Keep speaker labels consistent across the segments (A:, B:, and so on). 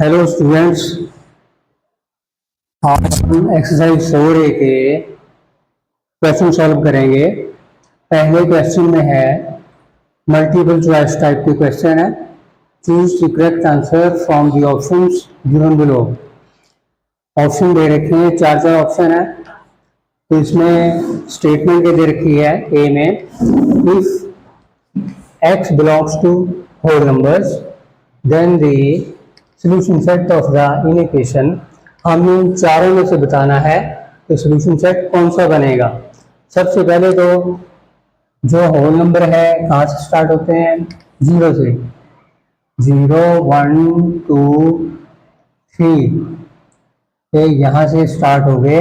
A: Hello students, आज हम exercise 4A के क्वेश्चन सॉल्व करेंगे। पहले क्वेश्चन में है मल्टीपल चॉइस टाइप के क्वेश्चन है। Choose the correct answer from the options given below. Option दे रखे हैं, चार चार ऑप्शन है। तो इसमें स्टेटमेंट दे रखी है ए में, if x belongs to whole numbers then the solution set of the inequation. हमें इन चारों में से बताना है कि सॉल्यूशन सेट कौन सा बनेगा। सबसे पहले तो जो होल नंबर है कहाँ से स्टार्ट होते हैं, जीरो से। 0 1 2 3 ये यहाँ से स्टार्ट हो गए,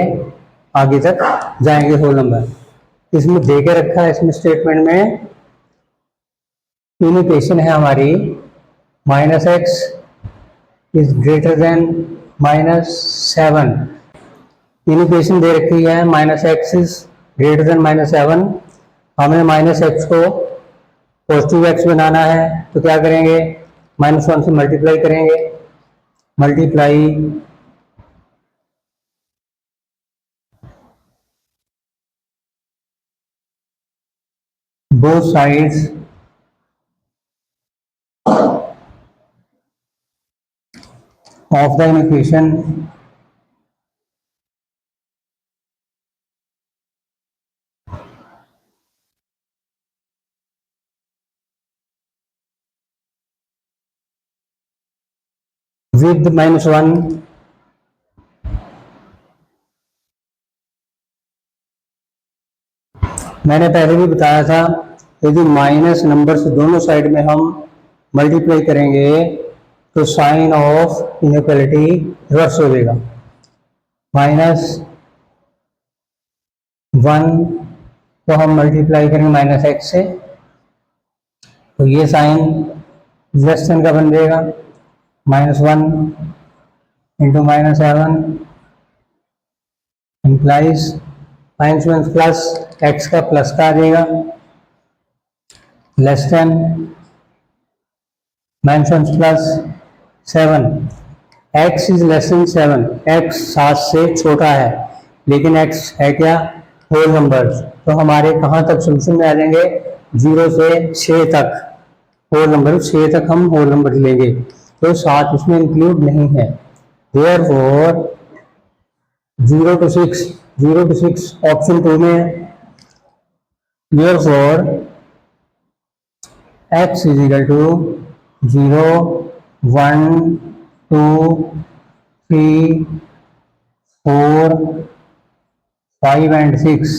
A: आगे तक जाएंगे होल नंबर। इसमें दे के रखा है, इसमें स्टेटमेंट में इन इक्वेशन है हमारी -x इज ग्रेटर देन -7। इन इक्वेशन दे रखी है -x इज ग्रेटर देन -7। हमें -x को पॉजिटिव x बनाना है, तो क्या करेंगे, -1 से मल्टीप्लाई करेंगे। Multiply both sides of the equation with -1। मैंने पहले भी बताया था, यदि माइनस नंबर से दोनों साइड में हम मल्टीप्लाई करेंगे तो साइन ऑफ इनइक्वालिटी रिवर्स हो जाएगा। -1 को हम मल्टीप्लाई करेंगे -x से, तो ये साइन लेस देन का बन जाएगा। -1 इंटू -7 इम्प्लाइज -1 प्लस x का प्लस का आ जाएगा, less than -1 plus 7। x is less then 7, x 7 से छोटा है, लेकिन x है क्या, होल नंबर। तो हमारे कहाँ तक सोल्यूशन में आ जाएंगे, 0 से 6 तक होल नंबर, 6 तक हम होल नंबर लेंगे, तो 7 इसमें इंक्लूड नहीं है। देयरफॉर 0 to 6 ऑप्शन 2 में है। Therefore x is equal to 0 1 2 3 4 5 and 6।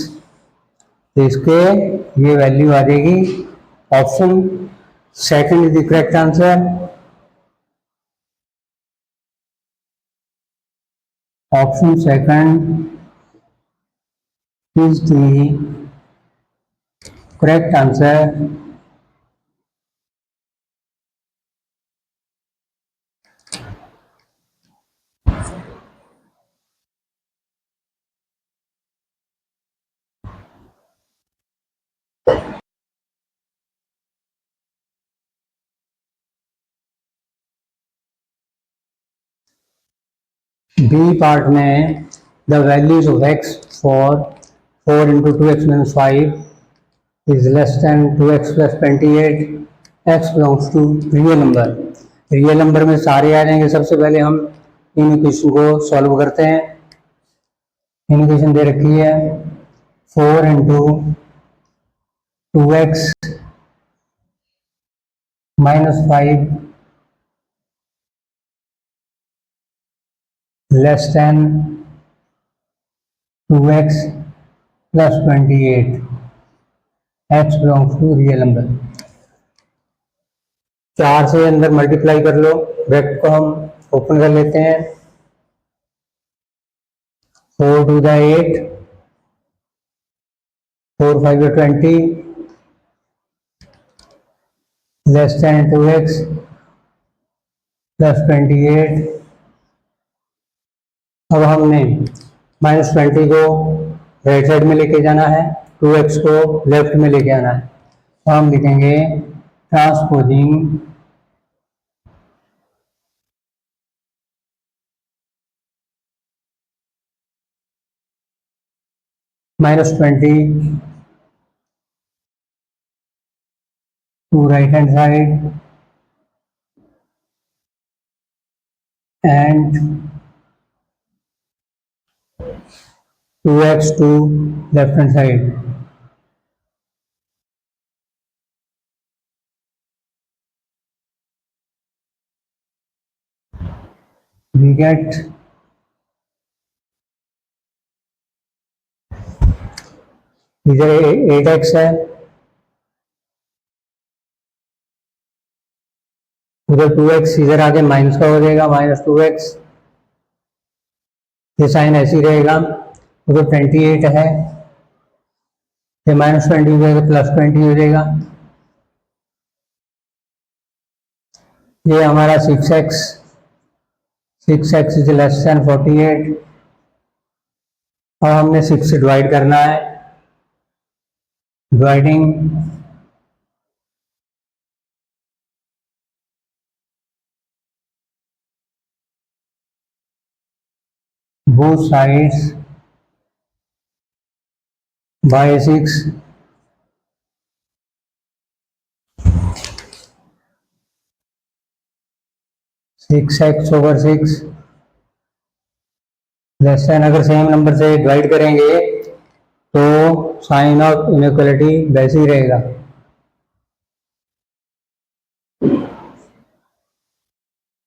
A: तो इसके ये वैल्यू आ जाएगी। Option second is the correct answer. Option second is the correct answer. B part में the values of x for 4 into 2x minus 5 is less than 2x plus 28। x belongs to real number. Real number में सारे आ जाएंगे। सबसे पहले हम in equation को solve करते हैं। इन इक्वेशन दे रखी है 4 into 2x minus 5 less than 2x plus 28। x belongs to real number. 4 से अंदर मल्टीप्लाई कर लो, ब्रैकेट को हम ओपन कर लेते हैं। 4 to the 8, 4 5 20 less than 2x plus 28। अब हमने -20 को राइट साइड में लेके जाना है, 2x को लेफ्ट में लेके आना है। तो हम लिखेंगे transposing -20 to right hand side and 2x to left hand side. We get इधर 8x है, उधर 2x, इधर आके माइनस का हो जाएगा, -2x, ये साइन ऐसे ही रहेगा। उधर 28 है, ये -20 हो जाएगा, +20 हो जाएगा। ये हमारा 6x इज लेस देन 48। अब हमने 6 से डिवाइड करना है, dividing both sides by 6, six x over 6 less than, अगर सेम नंबर से डिवाइड करेंगे तो साइन ऑफ इनइक्वालिटी वैसे ही रहेगा।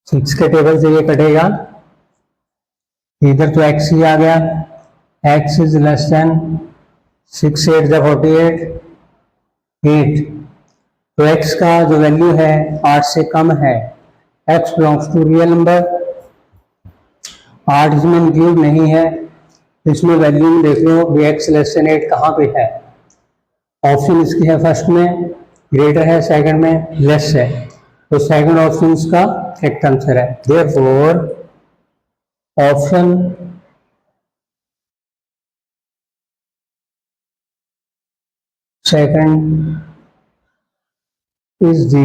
A: सिक्स के टेबल से ये कटेगा, इधर तो x ही आ गया, x इज लेस देन 6 8 = 48, 8, तो x का जो वैल्यू है 8 से कम है, x belongs to real number, 8 इसमें इंक्लूड नहीं है, इसमें वैल्यू में देख लो भी x लेस देन 8 कहाँ पे है। ऑप्शन इसकी है फर्स्ट में ग्रेटर है, सेकंड में लेस है, तो सेकंड ऑप्शन इसका करेक्ट आंसर है। Therefore option second is the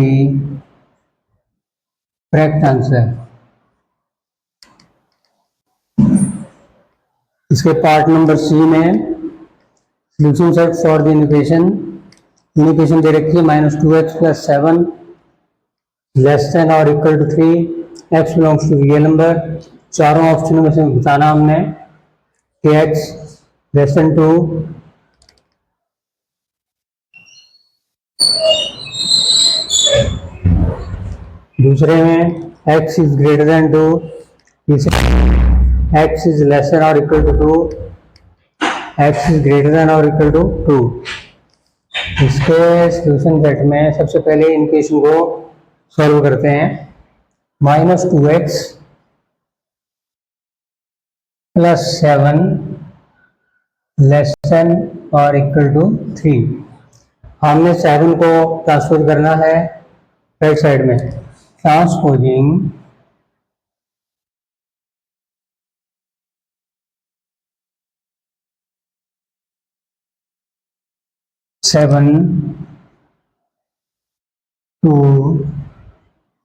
A: correct answer. इसके पार्ट नंबर सी में solution set for the equation दे रखी है -2x + 7 लेस देन और equal to 3, x belongs to real number. चारों ऑप्शनों में से बताना हमने कि x लेस देन 2, दूसरे में x इज ग्रेटर देन 2, तीसरे x इज लेस देन और equal to 2, x is greater than और इक्वल टू 2। इसके सॉल्यूशन सेट में सबसे पहले इन इक्वेशन को सॉल्व करते हैं। -2x + 7 लेस देन और इक्वल टू 3, हमने 7 को ट्रांसफर करना है राइट साइड में, transposing 7 to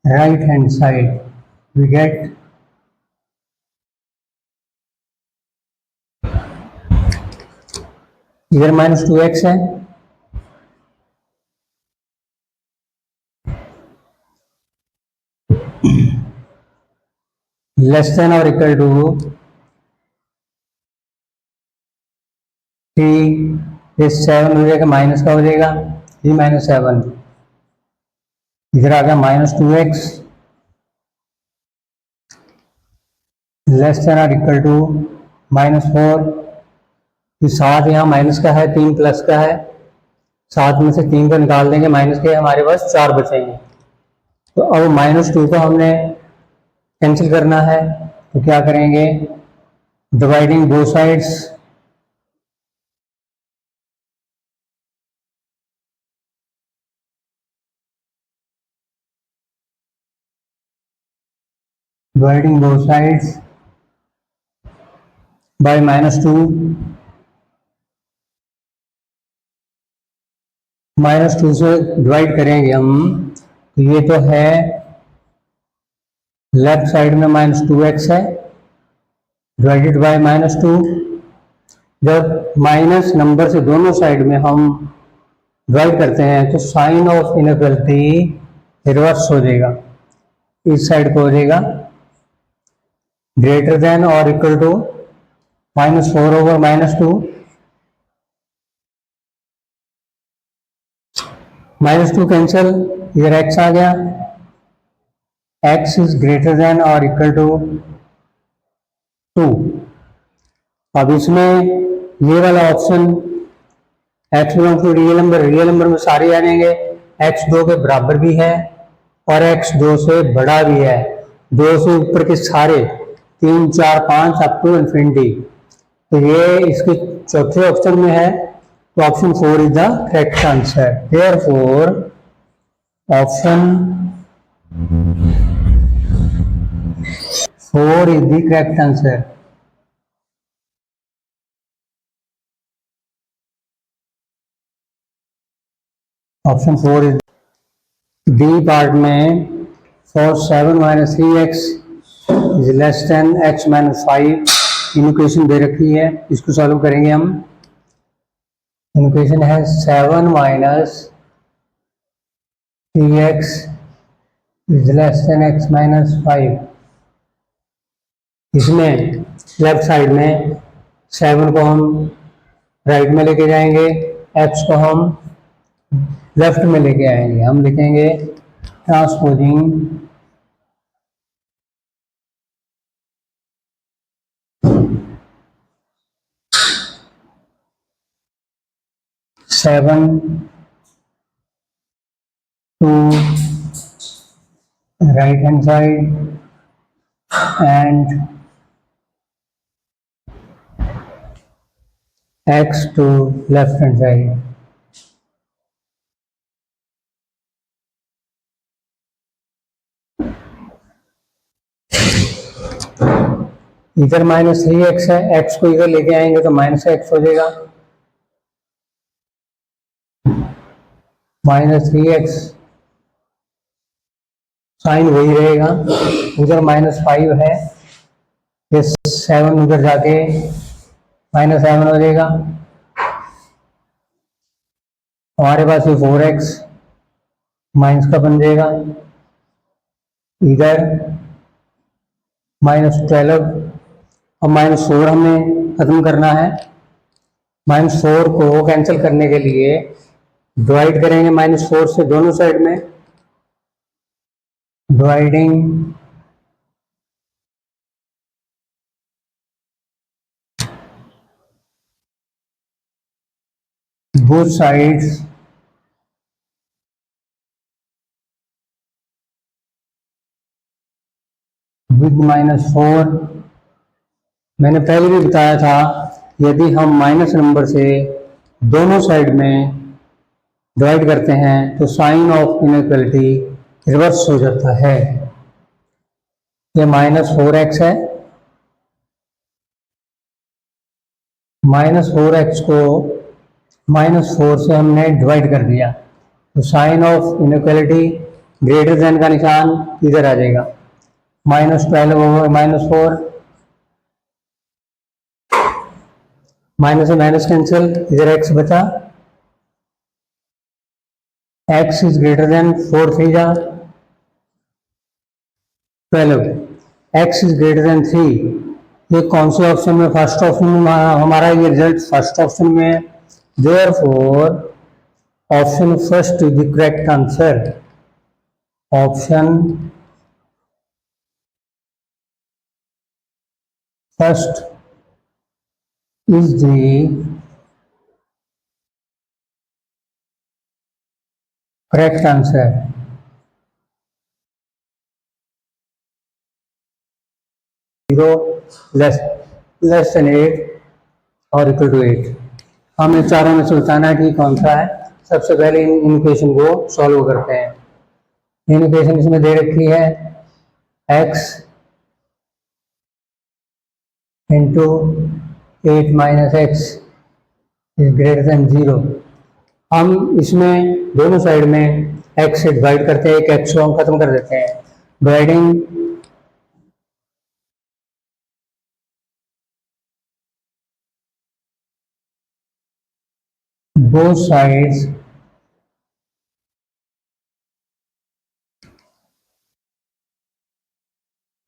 A: right hand side, we get इधर -2x है, लेस देन और इक्वल टू 3, ये 7 हो जाएगा, माइनस का हो जाएगा, 3 - 7, इधर आ गया -2x लेस देन और इक्वल टू -4, 7 यहाँ माइनस का है, 3 प्लस का है, 7 में से 3 को निकाल देंगे, माइनस के हमारे पास 4 बचेंगे। तो अब -2 को हमने कैंसिल करना है, तो क्या करेंगे, dividing both sides, dividing both sides by -2, -2 से डिवाइड करेंगे हम, तो ये तो है लेफ्ट साइड में -2x है डिवाइडेड बाय -2, जब माइनस नंबर से दोनों साइड में हम डिवाइड करते हैं तो साइन ऑफ इनइक्वालिटी रिवर्स हो जाएगा, इस साइड को हो जाएगा ग्रेटर देन और इक्वल टू -4 ओवर -2, -2 कैंसिल, इधर x आ गया, x इज ग्रेटर देन और इक्वल टू 2। अब इसमें ये वाला option x belong to real number में सारे आ जाएंगे, x 2 के बराबर भी है और x 2 से बड़ा भी है, 2 से ऊपर के सारे 3 4 5 अप टू इन्फिनिटी, तो ये इसके चौथे ऑप्शन में है, तो option 4 is the correct answer. Therefore option 4 is the correct answer. Option 4 is D part में for 7 - 3x is less than x - 5 equation दे रखी है, इसको सॉल्व करेंगे हम। इक्वेशन है 7 - 3x is less than x - 5। इसमें लेफ्ट साइड में 7 को हम राइट में लेके जाएंगे, x को हम लेफ्ट में लेके आएंगे, हम लिखेंगे transposing 7 to right hand side and x to left hand side। इधर -3x है, x को इधर लेके आएंगे तो -x हो जाएगा, -3x साइन वही रहेगा, उधर -5 है, ये 7 उधर जाके -7 हो जाएगा, हमारे पास ये 4x माइनस का बन जाएगा, इधर -12 और -4 हमें खत्म करना है, -4 को कैंसिल करने के लिए डिवाइड करेंगे -4 से दोनों साइड में, डिवाइडिंग both sides with -4। मैंने पहले भी बताया था, यदि हम माइनस नंबर से दोनों साइड में डिवाइड करते हैं तो साइन ऑफ इनइक्वालिटी रिवर्स हो जाता है। ये -4x है, -4x को -4 से हमने डिवाइड कर दिया तो sign of inequality greater than का निशान इधर आ जाएगा, -12 ओवर -4, माइनस से माइनस कैंसिल, इधर x बचा, x इज ग्रेटर देन 4 3 जा 12, x इज ग्रेटर देन 3। ये कौन से ऑप्शन में? फर्स्ट ऑप्शन में हमारा ये रिजल्ट फर्स्ट ऑप्शन में है, therefore option first is the correct answer. Option first is the correct answer. Zero less than 8 और इक्वल टू 8। हमें चारों में से बताना है कि कौन सा है। सबसे पहले इन इक्वेशन को सॉल्व करते हैं। इन इक्वेशन इसमें दे रखी है x into 8 minus x is greater then 0। हम इसमें दोनों साइड में x से डिवाइड करते हैं, एक x को हम खत्म कर देते हैं, dividing both sides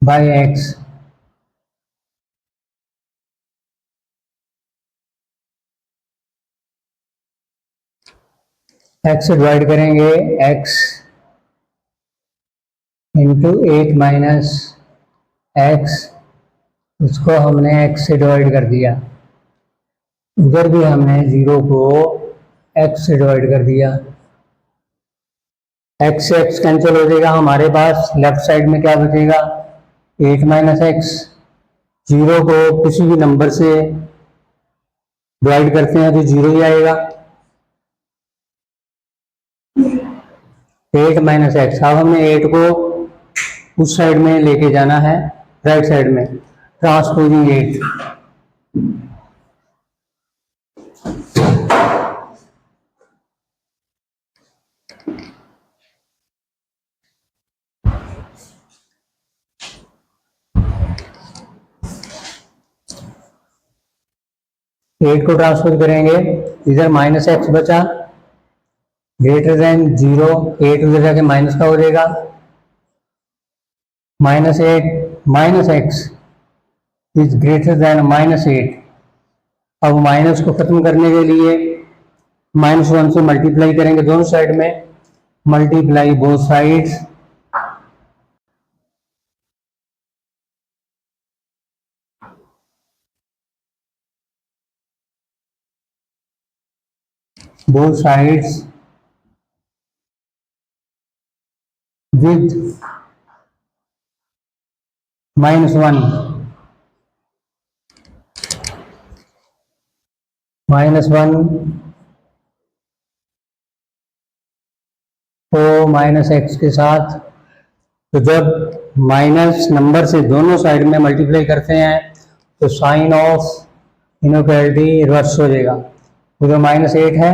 A: by x, x से डिवाइड करेंगे x इंटू 8 - x, इसको हमने x से डिवाइड कर दिया, इधर भी हमने 0 को x से डिवाइड कर दिया। x से x कैंसिल हो जाएगा, हमारे पास लेफ्ट साइड में क्या बचेगा 8 - x। 0 को किसी भी नंबर से डिवाइड करते हैं तो 0 ही आएगा। 8 - x, अब हमने 8 को उस साइड में लेके जाना है, राइट साइड में, ट्रांसपोजिंग 8। एट को ट्रांसपोज करेंगे, इधर -x बचा, ग्रेटर देन 0, 8 उधर जाके माइनस का हो जाएगा, -8 - x इज ग्रेटर देन -8। अब माइनस को खत्म करने के लिए -1 से मल्टीप्लाई करेंगे दोनों साइड में, multiply both sides, both sides with -1, -1 को -x के साथ। तो जब माइनस नंबर से दोनों साइड में मल्टीप्लाई करते हैं तो साइन ऑफ इनइक्वालिटी रिवर्स हो जाएगा। तो जो -8 है,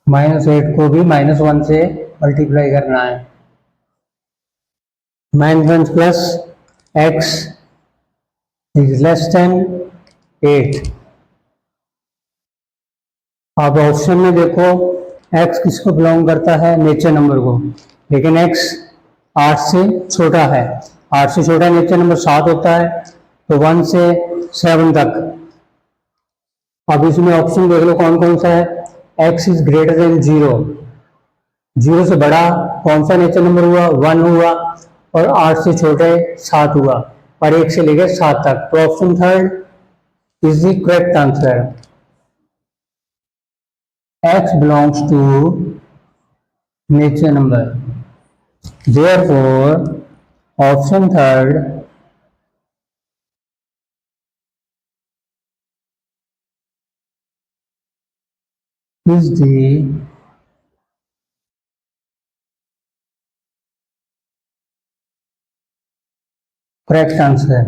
A: -8 को भी -1 से मल्टीप्लाई करना है। -1 plus x is less then 8। अब ऑप्शन में देखो x किसको बिलोंग करता है, नेचर नंबर को, लेकिन x 8 से छोटा है, 8 से छोटा नेचर नंबर 7 होता है, तो 1 से 7 तक। अब इसमें ऑप्शन देख लो कौन कौन सा है, x इज ग्रेटर देन 0, 0 से बड़ा कौन सा नेचर नंबर हुआ, 1 हुआ, और 8 से छोटे 7 हुआ, और 1 से लेकर 7 तक। तो option third is the correct answer. x belongs to nature number, therefore option third is the correct answer।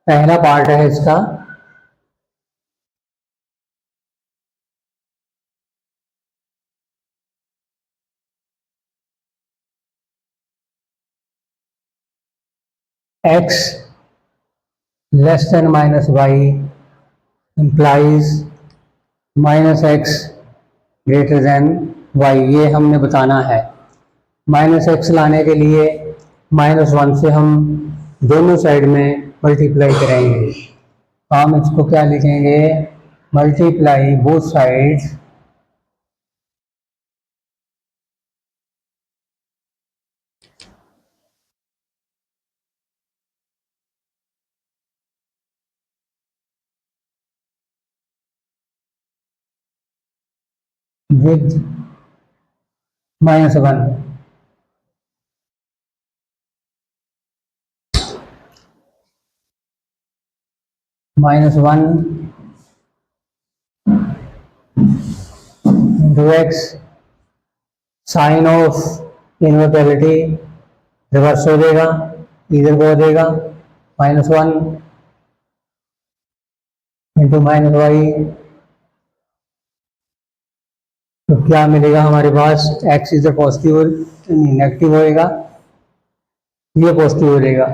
A: पहला पार्ट है इसका, x less than -y implies -x greater than y, ये हमने बताना है। -x लाने के लिए -1 से हम दोनों साइड में मल्टीप्लाई करेंगे, हम इसको क्या लिखेंगे, multiply both sides with -1। -1 into x, sign of इनवर्टिलिटी रिवर्स हो जाएगा, इधर को हो जाएगा -1 इंटू -y, तो क्या मिलेगा हमारे पास, x इधर पॉजिटिव नेगेटिव होएगा, ये पॉजिटिव हो जाएगा,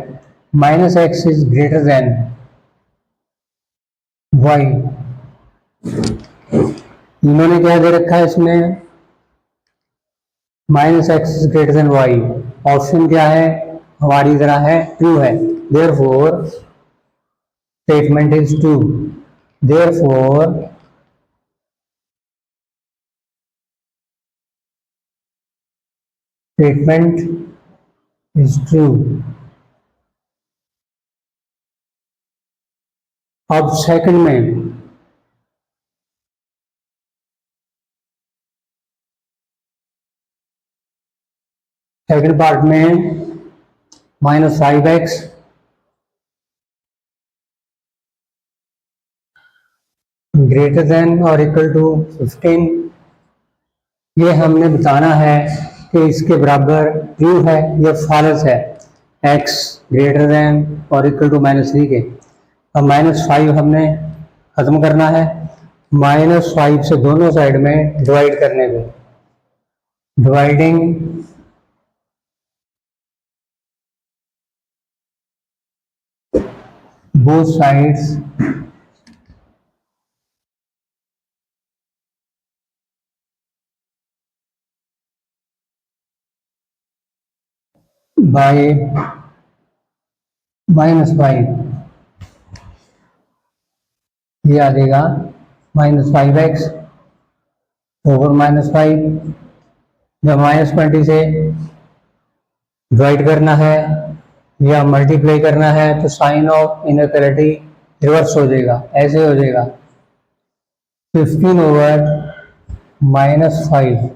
A: minus x is greater than y. इन्होंने क्या दे रखा है इसमें, minus x is greater than y. Option क्या है हमारी तरह है, ट्रू है। Therefore statement is true. Therefore statement is true. अब सेकंड में, सेकंड पार्ट में minus five x greater than और इक्वल टू 15, ये हमने बताना है कि इसके बराबर ट्रू है या फॉल्स है, x ग्रेटर देन और इक्वल टू -3 के। अब -5 हमने खत्म करना है, -5 से दोनों साइड में डिवाइड करने पे, डिवाइडिंग बोथ साइड्स बाय -5, ये आ जाएगा -5x ओवर -5। जब -20 से डिवाइड करना है या मल्टीप्लाई करना है तो साइन ऑफ इनइक्वालिटी रिवर्स हो जाएगा, ऐसे हो जाएगा 15 ओवर -5।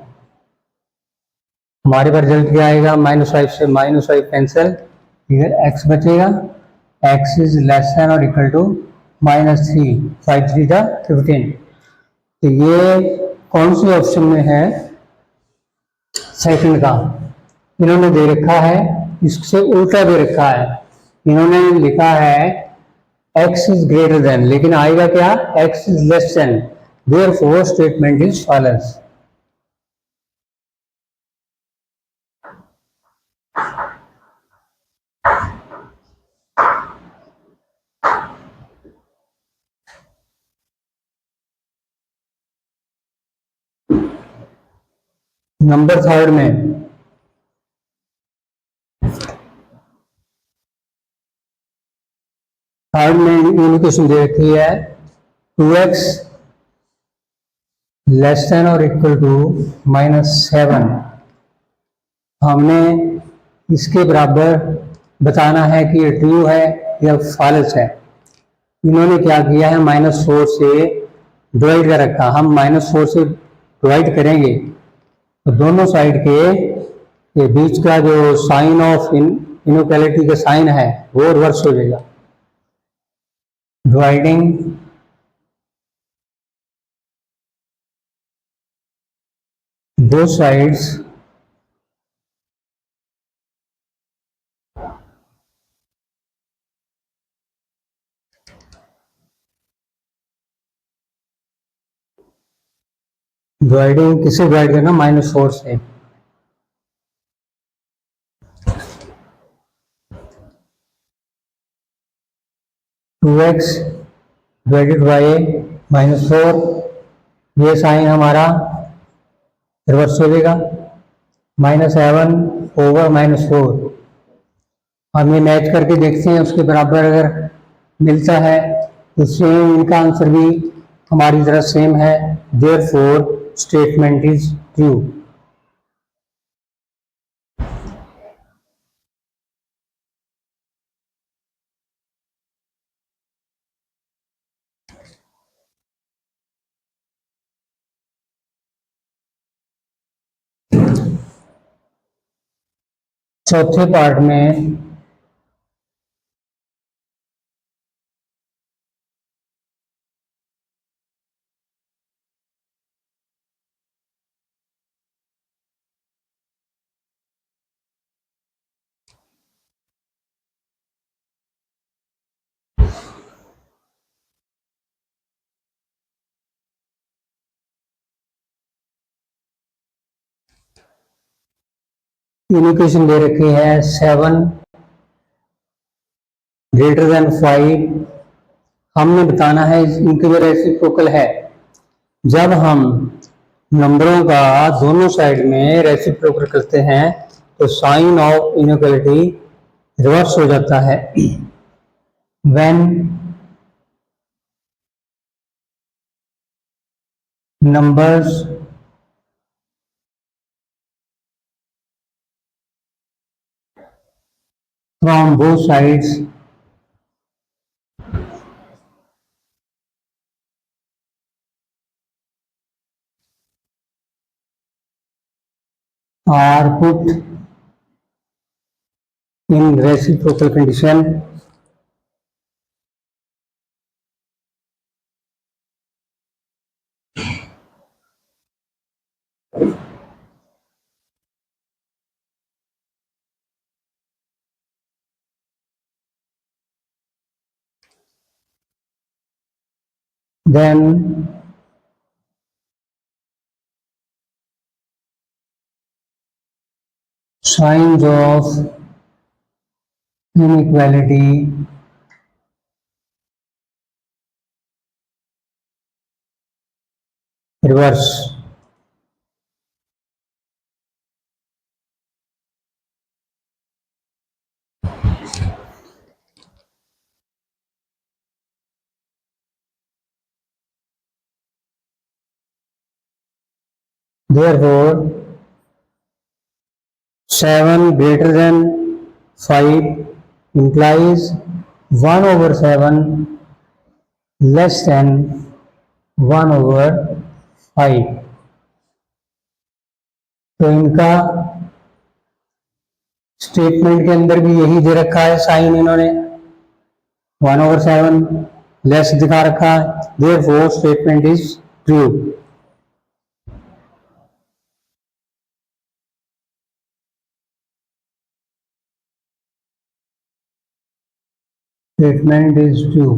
A: हमारे पास रिजल्ट क्या आएगा, -5 से -5 कैंसिल, इधर x बचेगा, x इज लेस देन और इक्वल टू -3, 5 3 जा 15। तो ये कौन से ऑप्शन में है, सेकंड का। इन्होंने दे रखा है, इससे उल्टा दे रखा है, इन्होंने लिखा है x इज ग्रेटर देन, लेकिन आएगा क्या, x is less than, therefore statement is false. Number third में इंडिकेशन दे रखी है 2x लेस देन और इक्वल टू -7। हमने इसके बराबर बताना है कि ये ट्रू है या फॉल्स है। इन्होंने क्या किया है, -4 से डिवाइड कर रखा, हम -4 से डिवाइड करेंगे तो दोनों साइड के बीच का जो साइन ऑफ इनइक्वालिटी का साइन है वो रिवर्स हो जाएगा, डिवाइडिंग बोथ साइड्स डिवाइडिंग किससे डिवाइड करना, -4 से। टू एक्स डिवाइडेड बाई -4, ये साइन हमारा रिवर्स हो जाएगा, -7 ओवर -4। हम ये मैच करके देखते हैं, उसके बराबर अगर मिलता है तो सेम, इनका आंसर भी हमारी तरह सेम है, देयरफॉर स्टेटमेंट इज ट्रू। चौथे पार्ट में इक्वेशन दे रखी है 7 ग्रेटर देन 5, हमने बताना है इनके जो रेसिप्रोकल है। जब हम नंबरों का दोनों साइड में रेसिप्रोकल करते हैं तो साइन ऑफ इनइक्वालिटी रिवर्स हो जाता है। When numbers from both sides are put in reciprocal condition, then signs of inequality reverse. Therefore, 7 greater than 5 implies 1 over 7 less than 1 over 5. तो इनका स्टेटमेंट के अंदर भी यही दे रखा है, साइन इन्होंने 1 over 7 लेस दिखा रखा है, therefore statement is true. Statement is true.